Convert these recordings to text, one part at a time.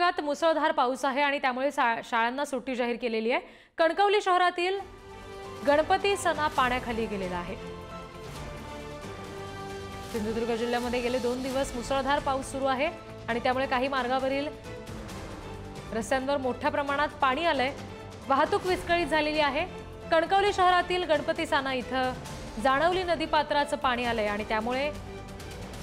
सिंधुदुर्गात मुसळधार पाऊस आहे आणि त्यामुळे शाळांना सुट्टी जाहीर केलेली आहे। कणकवली शहरातील गणपती सणा पाण्याखाली गेलेला आहे। सिंधुदुर्ग जिल्ह्यामध्ये गेले 2 दिवस मुसळधार पाऊस सुरू आहे आणि त्यामुळे काही मार्गावरील रस्त्यांवर मोठ्या प्रमाणात पाणी आलंय। वाहतूक विस्कळीत झालेली आहे। कणकवली शहरातील गणपती सणा इथं जाणवली नदीपात्राचं पाणी आलंय आणि त्यामुळे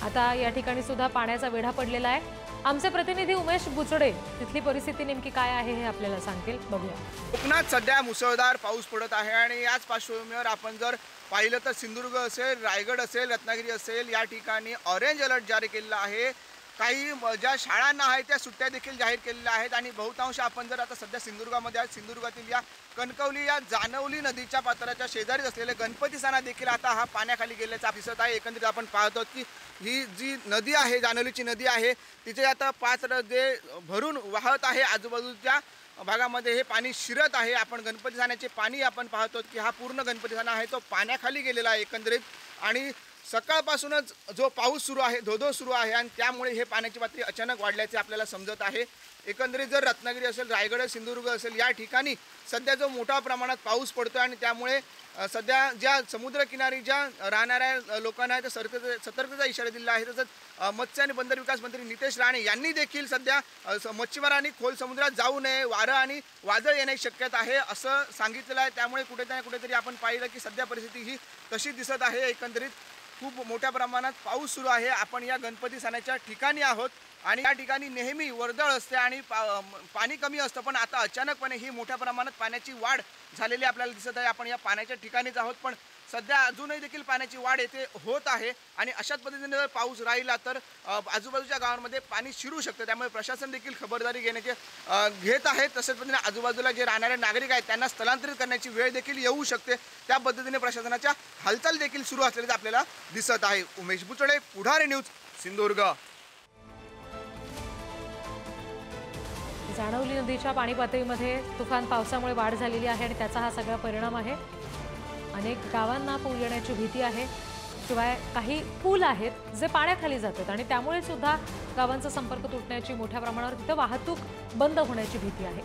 आता या ठिकाणी सुद्धा पाण्याचा वेढा पडलेला आहे। आमचे प्रतिनिधी उमेश बुचडे तिथली परिस्थिती नेमकी काय आहे हे आपल्याला सांगतील, बघूया। कोकणात सध्या मुसळधार पाऊस पडत आहे आणि याच पार्श्वभूमीवर आपण जर पाहिलं तर सिंधुदुर्ग असेल, रायगड असेल, रत्नागिरी असेल या ठिकाणी ऑरेंज अलर्ट जारी केलेला आहे। काही ज्या शाळांना आहेत त्या सुट्ट्या देखील जाहीर केलेल्या आहेत आणि बहुतांश आपण जर आता सध्या सिंधुदुर्गामध्ये आहे, सिंधुदुर्गातील या कणकवली या जाणवली नदीच्या पात्राच्या शेजारीच असलेले गणपती सणा देखील आता हा पाण्याखाली गेल्याचा दिसत आहे। एकंदरीत आपण पाहतो की ही जी नदी आहे, जाणवलीची नदी आहे, तिचे आता पात्र जे भरून वाहत आहे, आजूबाजूच्या भागामध्ये हे पाणी शिरत आहे। आपण गणपती सणाचे पाणी आपण पाहतो की हा पूर्ण गणपती सणा आहे तो पाण्याखाली गेलेला आहे एकंदरीत। आणि सकाळपासूनच जो पाऊस सुरू आहे, धोधो सुरू आहे आणि त्यामुळे हे पाण्याची पातळी अचानक वाढल्याचे आपल्याला समजत आहे। एकंदरीत जर रत्नागिरी असेल, रायगड, सिंधुदुर्ग असेल या ठिकाणी सध्या जो मोठ्या प्रमाणात पाऊस पडतो आणि त्यामुळे सध्या ज्या समुद्रकिनारी ज्या राहणाऱ्या लोकांना त्या सतर्कतेचा इशारा दिला आहे। तसंच मत्स्य आणि बंदर विकास मंत्री नितेश राणे यांनी देखील सध्या मच्छीमारांनी खोल समुद्रात जाऊ नये, वारं आणि वादळ येण्याची शक्यता आहे असं सांगितलेलं आहे। त्यामुळे कुठेतरी आपण पाहिलं की सध्या परिस्थिती ही तशी दिसत आहे। एकंदरीत खूप मोठ्या प्रमाणात पाऊस सुरू आहे। आपण या गणपती सणाच्या ठिकाणी आहोत आणि या ठिकाणी नेहमी वर्दळ असते आणि पाणी कमी असतं, पण आता अचानकपणे ही मोठ्या प्रमाणात पाण्याची वाढ झालेली आपल्याला दिसत आहे। आपण या पाण्याच्या ठिकाणीच आहोत, पण सध्या अजूनही देखील पाण्याची वाढ येथे होत आहे आणि अशाच पद्धतीने जर पाऊस राहिला तर आजूबाजूच्या गावांमध्ये पाणी शिरू शकतं। त्यामुळे प्रशासन देखील खबरदारी घेत आहे। तसेच पद्धतीने आजूबाजूला जे राहणारे नागरिक आहेत त्यांना स्थलांतरित करण्याची वेळ देखील येऊ शकते। त्या पद्धतीने प्रशासनाच्या हालचाल देखील सुरू असल्याचे आपल्याला दिसत आहे। उमेश बुचडे, पुढारी न्यूज, सिंधुदुर्ग। जाणवली नदीच्या पाणी पातळीमध्ये तुफान पावसामुळे वाढ झालेली आहे आणि त्याचा हा सगळा परिणाम आहे। अनेक गावांना पूर येण्याची भीती आहे, शिवाय काही पूल आहेत जे पाण्याखाली जातात आणि त्यामुळे सुद्धा गावांचा संपर्क तुटण्याची, मोठ्या प्रमाणावर तिथे वाहतूक बंद होण्याची भीती आहे।